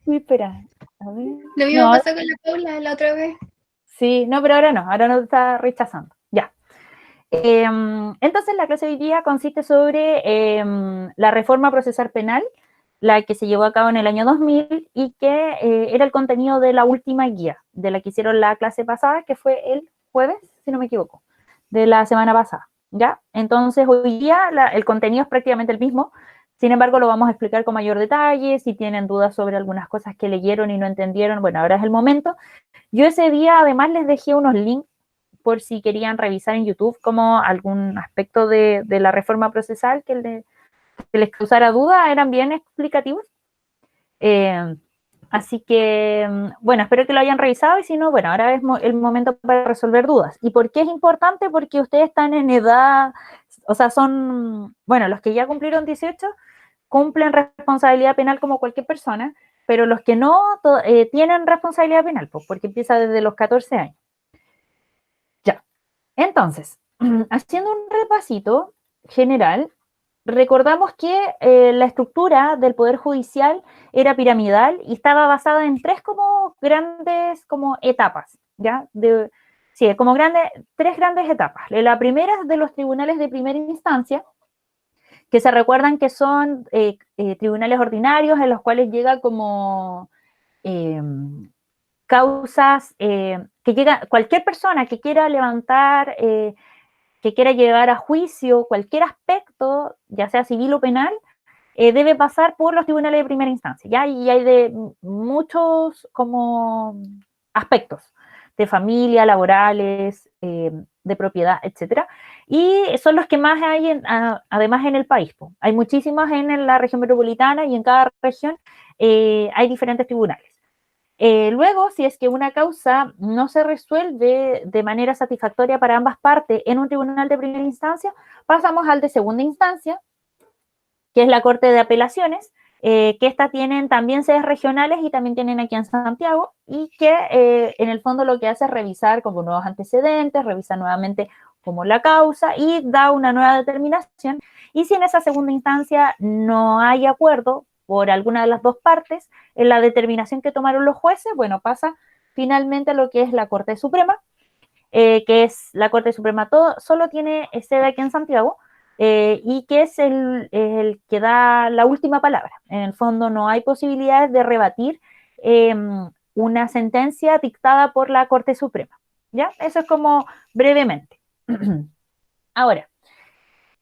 Uy, espera. A ver. Lo mismo No, pasó con la Paula la otra vez. sí, no, pero ahora no te está rechazando. Ya. Entonces, la clase de hoy día consiste sobre la reforma procesal penal, la que se llevó a cabo en el año 2000 y que era el contenido de la última guía, de la que hicieron la clase pasada, que fue el jueves, si no me equivoco, de la semana pasada. ¿Ya? Entonces, hoy día el contenido es prácticamente el mismo, sin embargo, lo vamos a explicar con mayor detalle, si tienen dudas sobre algunas cosas que leyeron y no entendieron, bueno, ahora es el momento. Yo ese día además les dejé unos links por si querían revisar en YouTube como algún aspecto de la reforma procesal que les causara duda, eran bien explicativos. Eh, Así que, bueno, espero que lo hayan revisado y si no, bueno, ahora es el momento para resolver dudas. ¿Y por qué es importante? Porque ustedes están en edad, o sea, son, bueno, los que ya cumplieron 18 cumplen responsabilidad penal como cualquier persona, pero los que no tienen responsabilidad penal, pues, porque empieza desde los 14 años. Ya. Entonces, haciendo un repasito general, recordamos que la estructura del Poder Judicial era piramidal y estaba basada en tres como grandes como etapas, ¿ya? Sí, como tres grandes etapas. La primera es de los tribunales de primera instancia, que se recuerdan que son tribunales ordinarios en los cuales llega como eh, causas que llega cualquier persona que quiera levantar, que quiera llegar a juicio cualquier aspecto, ya sea civil o penal, debe pasar por los tribunales de primera instancia, ¿ya? Y hay de muchos como aspectos de familia, laborales, de propiedad, etcétera. Y son los que más hay además en el país. Hay muchísimas en la región metropolitana y en cada región hay diferentes tribunales. Luego, si es que una causa no se resuelve de manera satisfactoria para ambas partes en un tribunal de primera instancia, pasamos al de segunda instancia, que es la Corte de Apelaciones, que esta tienen también sedes regionales y también tienen aquí en Santiago, y que en el fondo lo que hace es revisar como nuevos antecedentes, revisa nuevamente como la causa y da una nueva determinación. Y si en esa segunda instancia no hay acuerdo por alguna de las dos partes en la determinación que tomaron los jueces, bueno, pasa finalmente a lo que es la Corte Suprema, que es la Corte Suprema, solo tiene sede aquí en Santiago, y que es el que da la última palabra. En el fondo no hay posibilidades de rebatir una sentencia dictada por la Corte Suprema. ¿Ya? Eso es como brevemente. Ahora,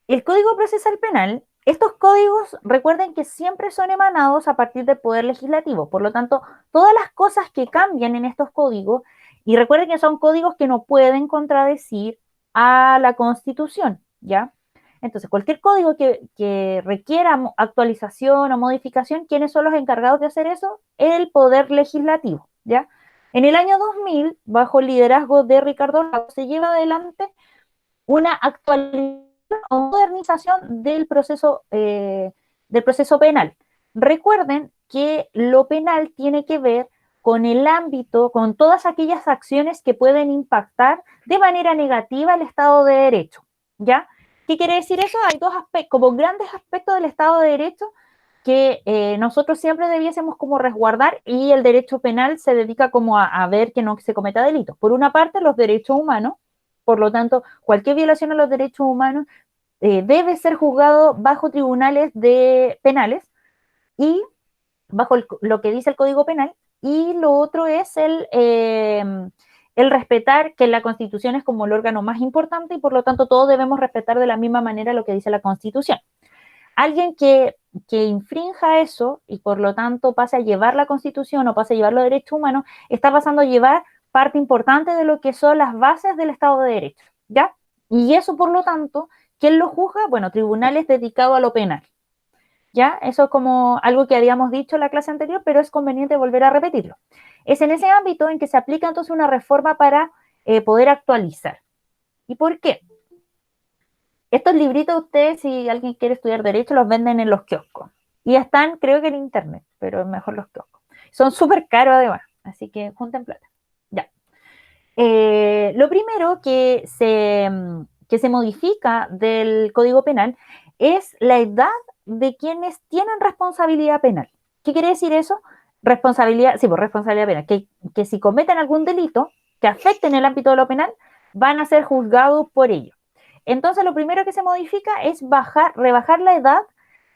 el Código Procesal Penal, estos códigos, recuerden que siempre son emanados a partir del Poder Legislativo. Por lo tanto, todas las cosas que cambian en estos códigos, y recuerden que son códigos que no pueden contradecir a la Constitución, ¿ya? Entonces, cualquier código que requiera actualización o modificación, ¿quiénes son los encargados de hacer eso? El Poder Legislativo, ¿ya? En el año 2000, bajo el liderazgo de Ricardo Lagos, se lleva adelante una actualización o modernización del proceso penal. Recuerden que lo penal tiene que ver con el ámbito, con todas aquellas acciones que pueden impactar de manera negativa el Estado de Derecho, ¿ya? ¿Qué quiere decir eso? Hay dos aspectos, como grandes aspectos del Estado de Derecho que nosotros siempre debiésemos como resguardar, y el derecho penal se dedica como a ver que no se cometa delitos. Por una parte, los derechos humanos, por lo tanto, cualquier violación a los derechos humanos debe ser juzgado bajo tribunales penales y bajo lo que dice el Código Penal, y lo otro es el respetar que la Constitución es como el órgano más importante y por lo tanto todos debemos respetar de la misma manera lo que dice la Constitución. Alguien que infrinja eso y por lo tanto pase a llevar la Constitución o pase a llevar los derechos humanos, está pasando a llevar parte importante de lo que son las bases del Estado de Derecho, ¿ya? Y eso, por lo tanto, ¿quién lo juzga? Bueno, tribunales dedicados a lo penal, ¿ya? Eso es como algo que habíamos dicho en la clase anterior, pero es conveniente volver a repetirlo. Es en ese ámbito en que se aplica entonces una reforma para poder actualizar. ¿Y por qué? Estos libritos ustedes, si alguien quiere estudiar Derecho, los venden en los kioscos. Y están, creo que en Internet, pero es mejor los kioscos. Son súper caros además, así que junten plata. Ya. Lo primero que se modifica del Código Penal es la edad de quienes tienen responsabilidad penal. ¿Qué quiere decir eso? responsabilidad, sí, por responsabilidad penal, que si cometen algún delito que afecte en el ámbito de lo penal, van a ser juzgados por ello. Entonces, lo primero que se modifica es rebajar la edad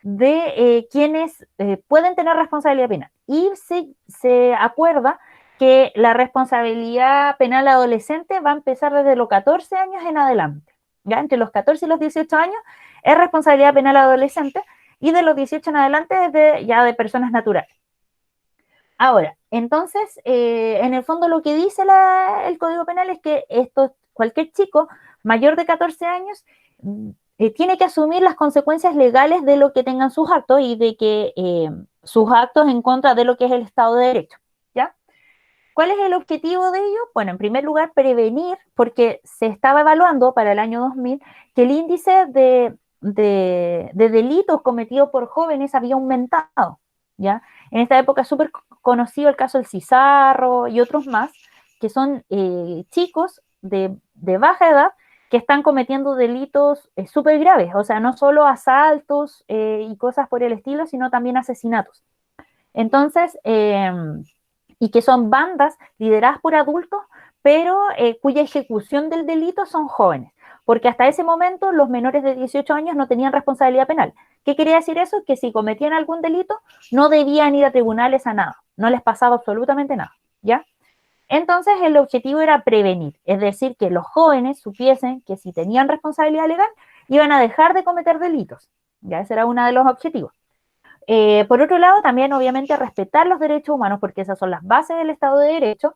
de quienes pueden tener responsabilidad penal. Y se acuerda que la responsabilidad penal adolescente va a empezar desde los 14 años en adelante. ¿Ya? Entre los 14 y los 18 años es responsabilidad penal adolescente y de los 18 en adelante es ya de personas naturales. Ahora, entonces, en el fondo lo que dice el Código Penal es que cualquier chico mayor de 14 años tiene que asumir las consecuencias legales de lo que tengan sus actos y de que sus actos en contra de lo que es el Estado de Derecho, ¿ya? ¿Cuál es el objetivo de ello? Bueno, en primer lugar, prevenir, porque se estaba evaluando para el año 2000 que el índice de delitos cometidos por jóvenes había aumentado, ¿ya? En esta época es súper conocido el caso del Cizarro y otros más, que son chicos de baja edad que están cometiendo delitos súper graves, o sea, no solo asaltos y cosas por el estilo, sino también asesinatos. Entonces, y que son bandas lideradas por adultos, pero cuya ejecución del delito son jóvenes, porque hasta ese momento los menores de 18 años no tenían responsabilidad penal. ¿Qué quería decir eso? Que si cometían algún delito, no debían ir a tribunales a nada, no les pasaba absolutamente nada, ¿ya? Entonces el objetivo era prevenir, es decir, que los jóvenes supiesen que si tenían responsabilidad legal, iban a dejar de cometer delitos, ¿ya? Ese era uno de los objetivos. Por otro lado, también obviamente respetar los derechos humanos, porque esas son las bases del Estado de Derecho.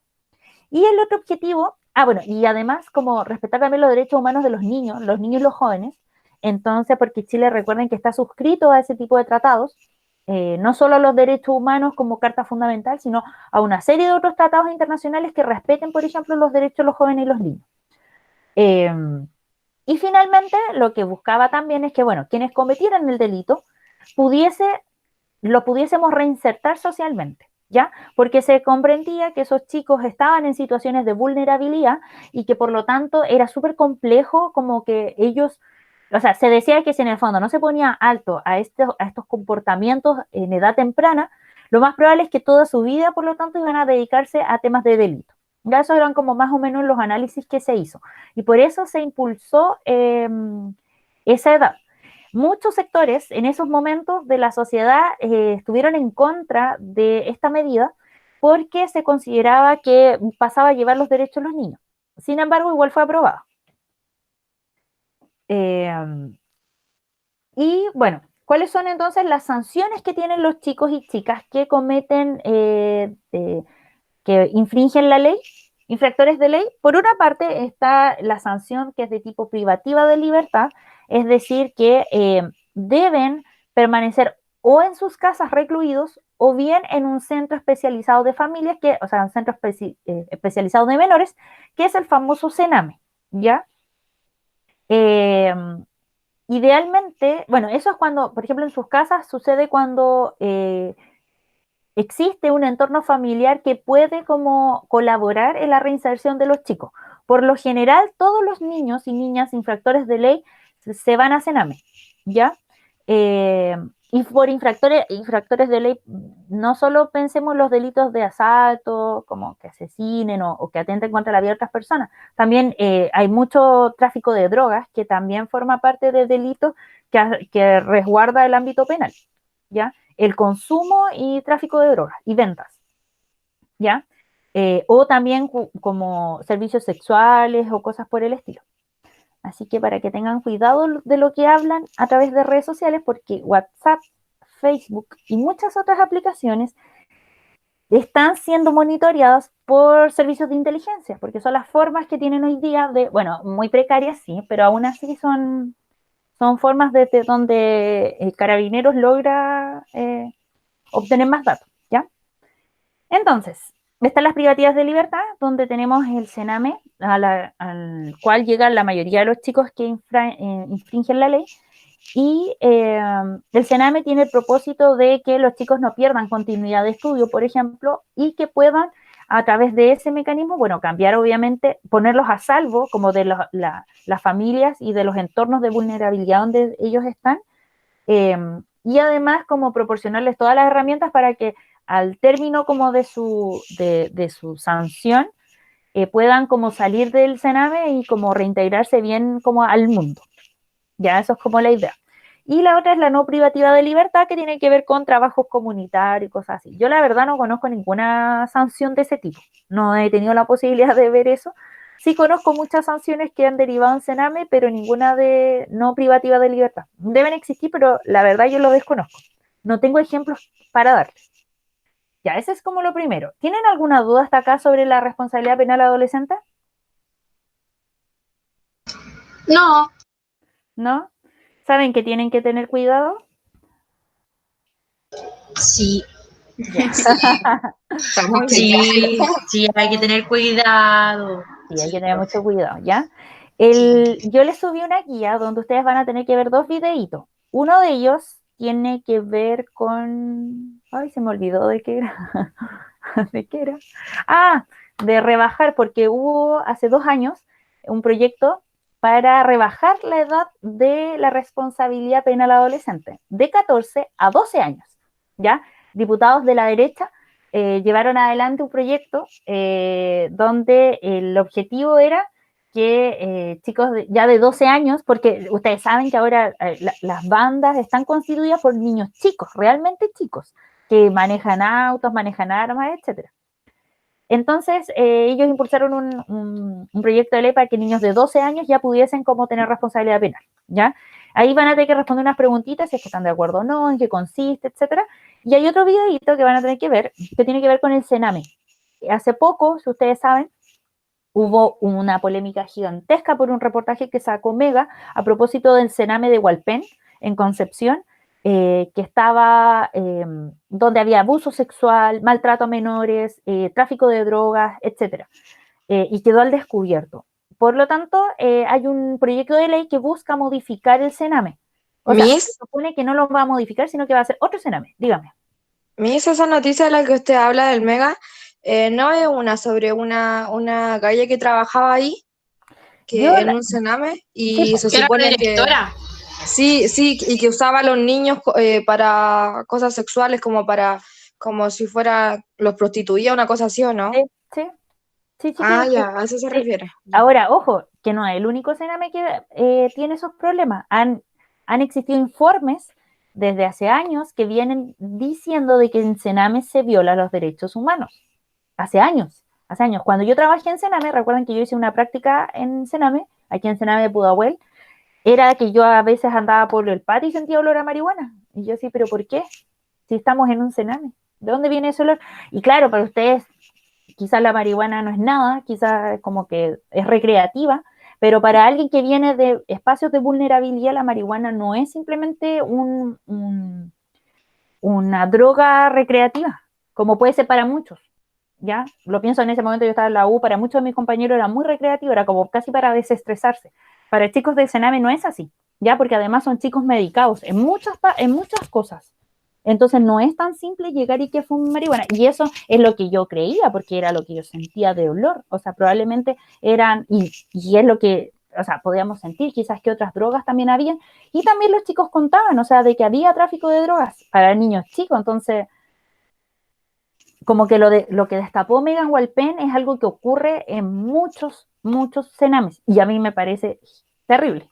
Y el otro objetivo, bueno, y además como respetar también los derechos humanos de los niños y los jóvenes. Entonces, porque Chile, recuerden que está suscrito a ese tipo de tratados, no solo a los derechos humanos como carta fundamental, sino a una serie de otros tratados internacionales que respeten, por ejemplo, los derechos de los jóvenes y los niños. Y finalmente, lo que buscaba también es que, bueno, quienes cometieran el delito lo pudiésemos reinsertar socialmente, ¿ya? Porque se comprendía que esos chicos estaban en situaciones de vulnerabilidad y que por lo tanto era súper complejo como que ellos, o sea, se decía que si en el fondo no se ponía alto a estos comportamientos en edad temprana, lo más probable es que toda su vida, por lo tanto, iban a dedicarse a temas de delito. Ya esos eran como más o menos los análisis que se hizo. Y por eso se impulsó esa edad. Muchos sectores en esos momentos de la sociedad estuvieron en contra de esta medida porque se consideraba que pasaba a llevar los derechos de los niños. Sin embargo, igual fue aprobado. Y bueno, ¿cuáles son entonces las sanciones que tienen los chicos y chicas que cometen, que infringen la ley, infractores de ley? Por una parte está la sanción que es de tipo privativa de libertad, es decir, que deben permanecer o en sus casas recluidos o bien en un centro especializado de familias, o sea, un centro especializado de menores, que es el famoso CENAME, ¿ya? Idealmente, bueno, eso es cuando, por ejemplo, en sus casas sucede cuando existe un entorno familiar que puede como colaborar en la reinserción de los chicos. Por lo general, todos los niños y niñas infractores de ley se van a CENAME, ¿ya? Y por infractores de ley, no solo pensemos los delitos de asalto, como que asesinen o que atenten contra la vida de otras personas, también hay mucho tráfico de drogas que también forma parte de delitos que resguarda el ámbito penal, ¿ya? El consumo y tráfico de drogas y ventas, ¿ya? O también como servicios sexuales o cosas por el estilo. Así que para que tengan cuidado de lo que hablan a través de redes sociales, porque WhatsApp, Facebook y muchas otras aplicaciones están siendo monitoreadas por servicios de inteligencia, porque son las formas que tienen hoy día bueno, muy precarias, sí, pero aún así son formas desde donde Carabineros logra obtener más datos, ¿ya? Entonces, están las privativas de libertad, donde tenemos el CENAME, al cual llegan la mayoría de los chicos que infringen la ley, y el CENAME tiene el propósito de que los chicos no pierdan continuidad de estudio, por ejemplo, y que puedan, a través de ese mecanismo, bueno, cambiar obviamente, ponerlos a salvo como de las familias y de los entornos de vulnerabilidad donde ellos están, y además como proporcionarles todas las herramientas para que al término como de su sanción, puedan como salir del Sename y como reintegrarse bien como al mundo. Ya, eso es como la idea. Y la otra es la no privativa de libertad, que tiene que ver con trabajos comunitarios y cosas así. Yo la verdad no conozco ninguna sanción de ese tipo. No he tenido la posibilidad de ver eso. Sí conozco muchas sanciones que han derivado en Sename, pero ninguna de no privativa de libertad. Deben existir, pero la verdad yo lo desconozco. No tengo ejemplos para darles. Ya, ese es como lo primero. ¿Tienen alguna duda hasta acá sobre la responsabilidad penal adolescente? No, ¿No? ¿Saben que tienen que tener cuidado? sí, Ya. estamos Muy bien. Sí, sí, hay que tener cuidado. Sí, hay que Sí, tener profe. mucho cuidado, ¿ya? Yo les subí una guía donde ustedes van a tener que ver dos videitos. Uno de ellos tiene que ver con... Ay, se me olvidó de qué era. ¿De qué era? Ah, de rebajar, porque hubo hace 2 años un proyecto para rebajar la edad de la responsabilidad penal adolescente, de 14 a 12 años, ¿ya? Diputados de la derecha llevaron adelante un proyecto donde el objetivo era que chicos ya de 12 años, porque ustedes saben que ahora las bandas están constituidas por niños chicos, realmente chicos, que manejan autos, manejan armas, etcétera. Entonces, ellos impulsaron un proyecto de ley para que niños de 12 años ya pudiesen como tener responsabilidad penal, ¿ya? Ahí van a tener que responder unas preguntitas, si es que están de acuerdo o no, en qué consiste, etcétera. Y hay otro videito que van a tener que ver, que tiene que ver con el Sename. Hace poco, si ustedes saben, hubo una polémica gigantesca por un reportaje que sacó Mega a propósito del Sename de Hualpén, en Concepción, que estaba, donde había abuso sexual, maltrato a menores, tráfico de drogas, etc. Y quedó al descubierto. Por lo tanto, hay un proyecto de ley que busca modificar el Sename. O sea, se supone que no lo va a modificar, sino que va a ser otro Sename. Dígame. Miss, esa noticia de la que usted habla del Mega, ¿no es una sobre una galla que trabajaba ahí, Yo, que en un cename, sí, y pues, se Era supone que directora. sí, sí, y que usaba a los niños para cosas sexuales, como si fuera, los prostituía, una cosa así, ¿o no? sí, sí, sí, sí, Ah, sí, ya, a eso se sí. refiere. Ya. Ahora, ojo, que no es el único Sename que tiene esos problemas. Han existido informes desde hace años que vienen diciendo de que en Sename se violan los derechos humanos. Hace años, hace años. Cuando yo trabajé en Sename, recuerden que yo hice una práctica en Sename, aquí en Sename de Pudahuel, era que yo a veces andaba por el patio y sentía olor a marihuana. Y yo sí, pero ¿por qué? Si estamos en un Sename. ¿De dónde viene ese olor? Y claro, para ustedes quizás la marihuana no es nada, quizás como que es recreativa, pero para alguien que viene de espacios de vulnerabilidad, la marihuana no es simplemente una droga recreativa, como puede ser para muchos, ¿ya? Lo pienso en ese momento, yo estaba en la U, para muchos de mis compañeros era muy recreativo, era como casi para desestresarse. Para chicos de Sename no es así, ¿ya? Porque además son chicos medicados en muchas cosas. Entonces no es tan simple llegar y que fumen marihuana. Y eso es lo que yo creía, porque era lo que yo sentía de olor. O sea, probablemente eran, y es lo que, o sea, podíamos sentir, quizás que otras drogas también habían. Y también los chicos contaban, o sea, de que había tráfico de drogas para niños chicos. Entonces, como que lo que destapó Megan Walpen es algo que ocurre en muchos, muchos cenames. Y a mí me parece terrible.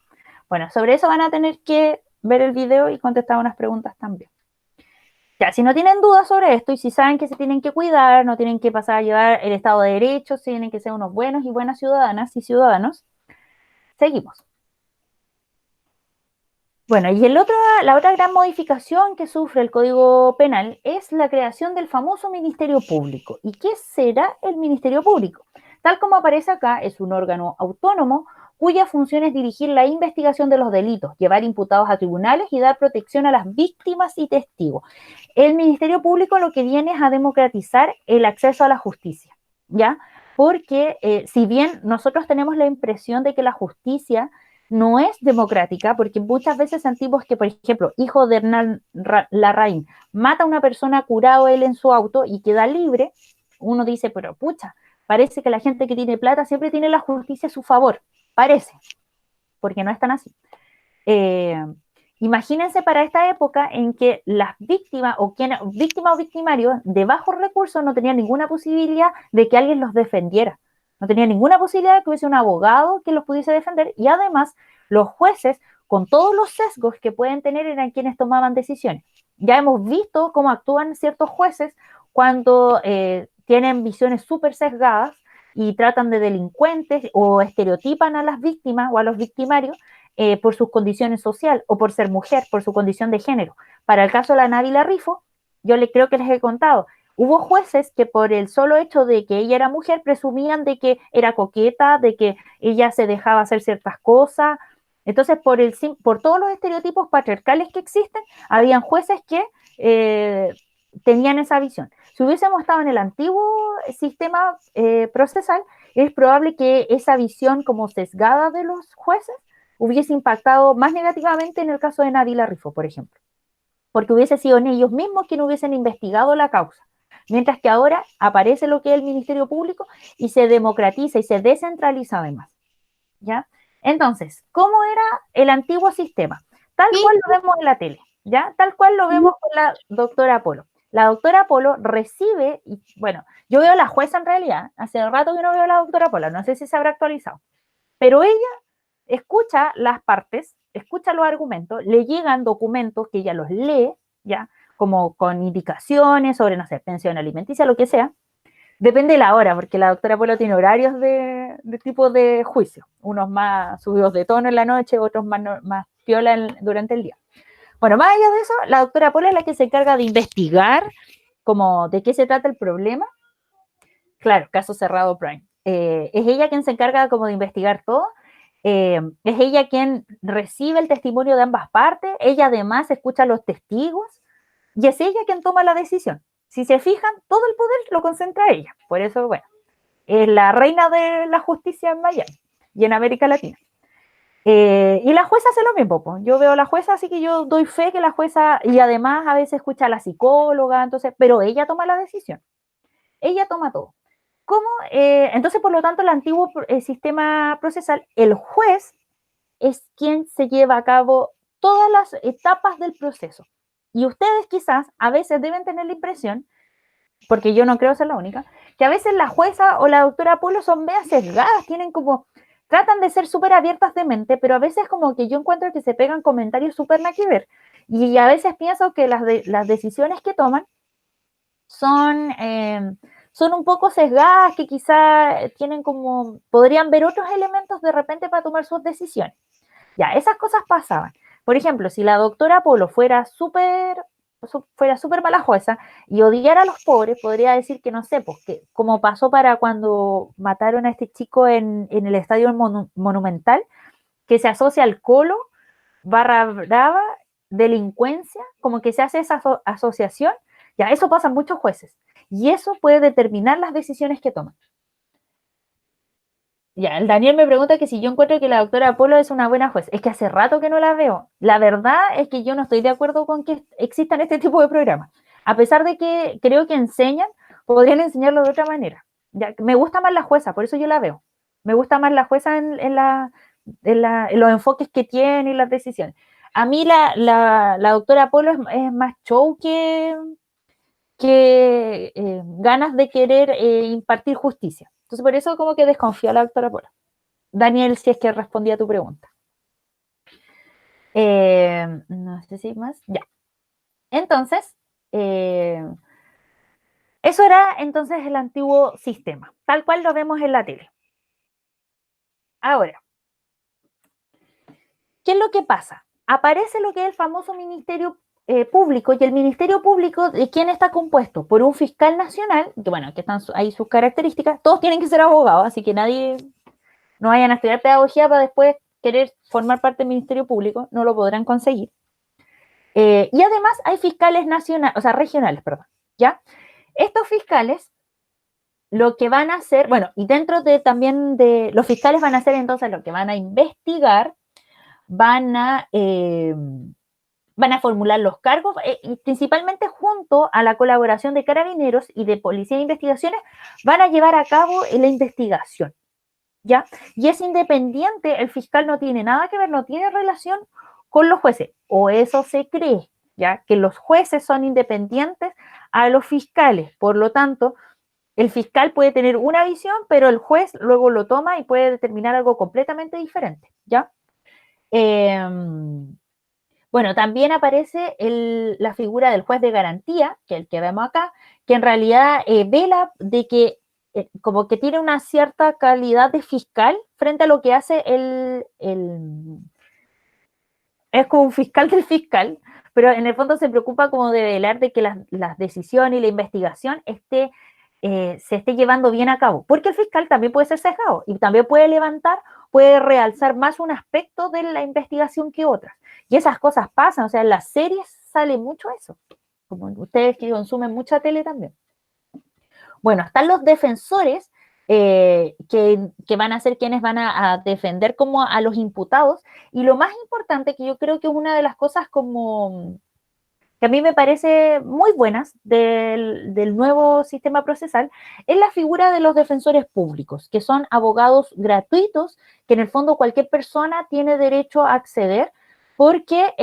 Bueno, sobre eso van a tener que ver el video y contestar unas preguntas también. Ya, si no tienen dudas sobre esto y si saben que se tienen que cuidar, no tienen que pasar a llevar el Estado de Derecho, si tienen que ser unos buenos y buenas ciudadanas y ciudadanos, seguimos. Bueno, y la otra gran modificación que sufre el Código Penal es la creación del famoso Ministerio Público. ¿Y qué será el Ministerio Público? Tal como aparece acá, es un órgano autónomo cuya función es dirigir la investigación de los delitos, llevar imputados a tribunales y dar protección a las víctimas y testigos. El Ministerio Público lo que viene es a democratizar el acceso a la justicia, ¿ya? Porque si bien nosotros tenemos la impresión de que la justicia no es democrática, porque muchas veces sentimos que, por ejemplo, hijo de Hernán Larraín mata a una persona curado él en su auto y queda libre, uno dice, pero pucha, parece que la gente que tiene plata siempre tiene la justicia a su favor, parece, porque no es tan así. Imagínense para esta época en que las víctimas o victimarios de bajos recursos no tenían ninguna posibilidad de que alguien los defendiera. No tenían ninguna posibilidad de que hubiese un abogado que los pudiese defender, y además los jueces, con todos los sesgos que pueden tener, eran quienes tomaban decisiones. Ya hemos visto cómo actúan ciertos jueces cuando tienen visiones súper sesgadas y tratan de delincuentes o estereotipan a las víctimas o a los victimarios por sus condiciones sociales o por ser mujer, por su condición de género. Para el caso de la Nabila Rifo, yo creo que les he contado, hubo jueces que por el solo hecho de que ella era mujer presumían de que era coqueta, de que ella se dejaba hacer ciertas cosas. Entonces, por todos los estereotipos patriarcales que existen, habían jueces que tenían esa visión. Si hubiésemos estado en el antiguo sistema procesal, es probable que esa visión como sesgada de los jueces hubiese impactado más negativamente en el caso de Nabila Rifo, por ejemplo, porque hubiese sido en ellos mismos quienes hubiesen investigado la causa, mientras que ahora aparece lo que es el Ministerio Público y se democratiza y se descentraliza además, ¿ya? Entonces, ¿cómo era el antiguo sistema? Tal cual lo vemos en la tele, ¿ya? Tal cual lo vemos con la doctora Polo. La doctora Polo recibe, y bueno, yo veo a la jueza en realidad, hace rato que no veo a la doctora Polo, no sé si se habrá actualizado, pero ella escucha las partes, escucha los argumentos, le llegan documentos que ella los lee, ¿ya? Como con indicaciones sobre, no sé, pensión alimenticia, lo que sea. Depende de la hora, porque la doctora Polo tiene horarios de tipo de juicio, unos más subidos de tono en la noche, otros más piola durante el día. Bueno, más allá de eso, la doctora Polo es la que se encarga de investigar como de qué se trata el problema. Claro, caso cerrado Prime. Es ella quien se encarga como de investigar todo. Es ella quien recibe el testimonio de ambas partes, ella además escucha a los testigos y es ella quien toma la decisión. Si se fijan, todo el poder lo concentra ella. Por eso, bueno, es la reina de la justicia en Miami y en América Latina. Y la jueza hace lo mismo, pues. Yo veo a la jueza, así que yo doy fe que la jueza, y además a veces escucha a la psicóloga, entonces, pero ella toma la decisión. Ella toma todo. ¿Cómo? Entonces, por lo tanto, el antiguo sistema procesal, el juez es quien se lleva a cabo todas las etapas del proceso. Y ustedes quizás a veces deben tener la impresión, porque yo no creo ser la única, que a veces la jueza o la doctora Polo son medias sesgadas, tratan de ser súper abiertas de mente, pero a veces como que yo encuentro que se pegan comentarios súper nada que ver. Y a veces pienso que las decisiones que toman son un poco sesgadas, que quizá podrían ver otros elementos de repente para tomar sus decisiones. Ya, esas cosas pasaban. Por ejemplo, si la doctora Polo fuera súper mala jueza y odiara a los pobres, podría decir que, no sé, pues, que como pasó para cuando mataron a este chico en el estadio Monumental, que se asocia alcohol, barra brava, delincuencia, como que se hace esa asociación. Ya, eso pasa en muchos jueces. Y eso puede determinar las decisiones que toman. Ya, el Daniel me pregunta que si yo encuentro que la doctora Polo es una buena juez. Es que hace rato que no la veo. La verdad es que yo no estoy de acuerdo con que existan este tipo de programas. A pesar de que creo que enseñan, podrían enseñarlo de otra manera. Ya, me gusta más la jueza, por eso yo la veo. Me gusta más la jueza en los enfoques que tiene y las decisiones. A mí la doctora Polo es más show que ganas de querer impartir justicia. Entonces, por eso como que desconfío a la doctora Polo. Daniel, si es que respondí a tu pregunta. No sé si más. Ya. Entonces, eso era entonces el antiguo sistema, tal cual lo vemos en la tele. Ahora, ¿qué es lo que pasa? Aparece lo que es el famoso Ministerio Público, y el Ministerio Público, ¿de quién está compuesto? Por un fiscal nacional, que bueno, que están ahí sus características, todos tienen que ser abogados, así que no vayan a estudiar pedagogía para después querer formar parte del Ministerio Público, no lo podrán conseguir. Y además hay fiscales nacionales, o sea, regionales, perdón, ¿ya? Estos fiscales lo que van a hacer, bueno, y dentro también de los fiscales van a hacer entonces lo que van a investigar, van a formular los cargos, y principalmente junto a la colaboración de carabineros y de policía de investigaciones, van a llevar a cabo la investigación, ¿ya? Y es independiente, el fiscal no tiene nada que ver, no tiene relación con los jueces, o eso se cree, ya que los jueces son independientes a los fiscales, por lo tanto, el fiscal puede tener una visión, pero el juez luego lo toma y puede determinar algo completamente diferente, ¿ya? Bueno, también aparece la figura del juez de garantía, que es el que vemos acá, que en realidad vela de que como que tiene una cierta calidad de fiscal frente a lo que hace es como un fiscal del fiscal, pero en el fondo se preocupa como de velar de que las decisiones y la investigación se esté llevando bien a cabo, porque el fiscal también puede ser sesgado y también puede realzar más un aspecto de la investigación que otras. Y esas cosas pasan, o sea, en las series sale mucho eso, como ustedes que consumen mucha tele también. Bueno, están los defensores que van a ser quienes van a defender como a los imputados, y lo más importante, que yo creo que es una de las cosas como que a mí me parece muy buenas del nuevo sistema procesal, es la figura de los defensores públicos, que son abogados gratuitos, que en el fondo cualquier persona tiene derecho a acceder, porque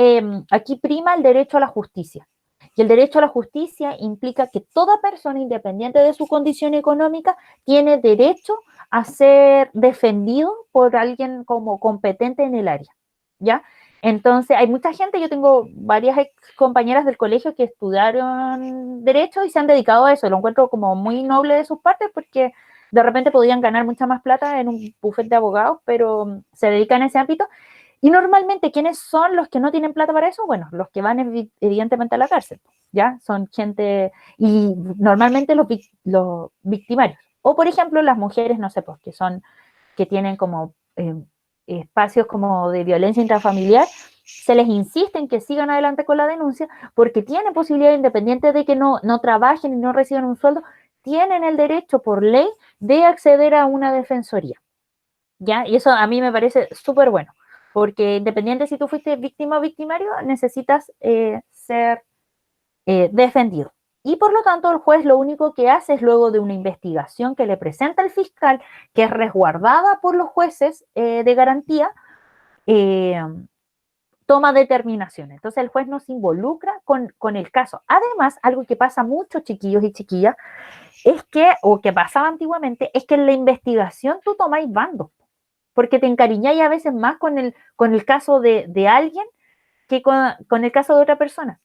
aquí prima el derecho a la justicia. Y el derecho a la justicia implica que toda persona, independiente de su condición económica, tiene derecho a ser defendido por alguien como competente en el área, ¿ya? Entonces, hay mucha gente, yo tengo varias ex compañeras del colegio que estudiaron Derecho y se han dedicado a eso. Lo encuentro como muy noble de sus partes, porque de repente podían ganar mucha más plata en un bufete de abogados, pero se dedican a ese ámbito. Y normalmente, ¿quiénes son los que no tienen plata para eso? Bueno, los que van evidentemente a la cárcel, ¿ya? Son gente, y normalmente los victimarios. O, por ejemplo, las mujeres, no sé, pues, que tienen como espacios como de violencia intrafamiliar, se les insiste en que sigan adelante con la denuncia, porque tienen posibilidad, independiente de que no trabajen y no reciban un sueldo, tienen el derecho por ley de acceder a una defensoría, ¿ya? Y eso a mí me parece súper bueno, porque independiente si tú fuiste víctima o victimario, necesitas ser defendido. Y por lo tanto, el juez lo único que hace es, luego de una investigación que le presenta el fiscal, que es resguardada por los jueces de garantía, toma determinaciones. Entonces, el juez no se involucra con el caso. Además, algo que pasa mucho, chiquillos y chiquillas, es que, o que pasaba antiguamente, es que en la investigación tú tomáis bando, porque te encariñáis a veces más con el caso de alguien que con el caso de otra persona.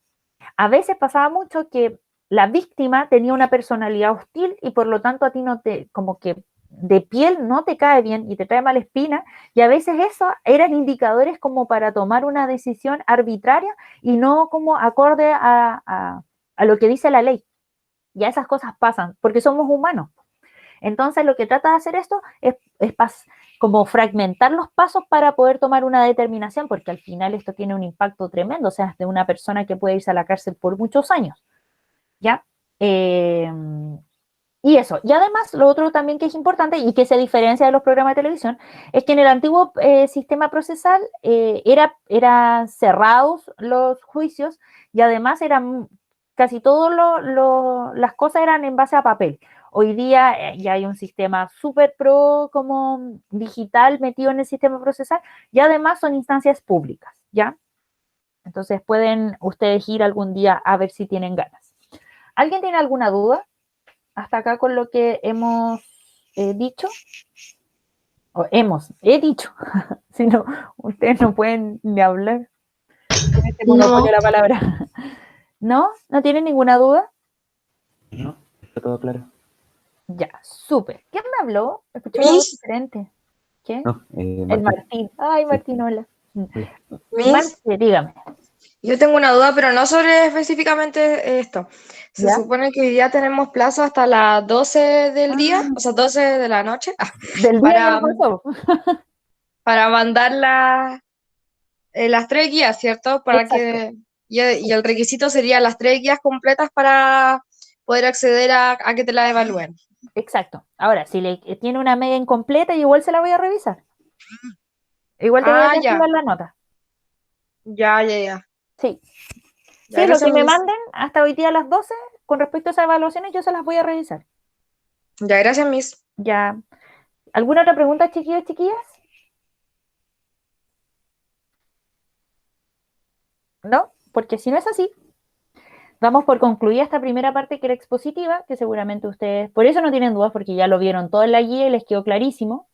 A veces pasaba mucho que la víctima tenía una personalidad hostil y por lo tanto a ti no te, como que de piel no te cae bien y te trae mala espina, y a veces eso eran indicadores como para tomar una decisión arbitraria y no como acorde a lo que dice la ley. Ya esas cosas pasan porque somos humanos. Entonces, lo que trata de hacer esto es como fragmentar los pasos para poder tomar una determinación, porque al final esto tiene un impacto tremendo, o sea, es de una persona que puede irse a la cárcel por muchos años, ¿ya? Y eso. Y además, lo otro también que es importante y que se diferencia de los programas de televisión es que en el antiguo sistema procesal eran cerrados los juicios, y además casi todas las cosas eran en base a papel. Hoy día ya hay un sistema súper pro como digital metido en el sistema procesal, y además son instancias públicas, ¿ya? Entonces pueden ustedes ir algún día a ver si tienen ganas. ¿Alguien tiene alguna duda hasta acá con lo que hemos dicho? He dicho. Si no, ustedes no pueden ni hablar. Tienen este monopolio de la palabra. ¿No? ¿No tienen ninguna duda? No, está todo claro. Ya, súper. ¿Quién me habló? Escuché una voz diferente. ¿Qué? No, El Martín. Ay, Martín, hola. Miss, Martín, dígame. yo tengo una duda, pero no sobre específicamente esto. Se ¿Ya? supone que hoy día tenemos plazo hasta las 12 del día, o sea, 12 de la noche, Del día ya para, no pasó. para mandar las 3 guías, ¿cierto? Para Exacto. que, y el requisito sería las 3 guías completas para poder acceder a que te la evalúen. Exacto. Ahora, si tiene una media incompleta, igual se la voy a revisar. Igual te voy a Ah, ya, cancelar la nota. ya. Sí. Ya, Sí, lo gracias, que me Miss. manden hasta hoy día a las 12, con respecto a esas evaluaciones, yo se las voy a revisar. Ya, gracias, Miss. Ya. ¿Alguna otra pregunta, chiquillos, chiquillas? ¿no? Porque si no es así, damos por concluida esta primera parte que era expositiva, que seguramente ustedes, por eso no tienen dudas, porque ya lo vieron todo en la guía y les quedó clarísimo.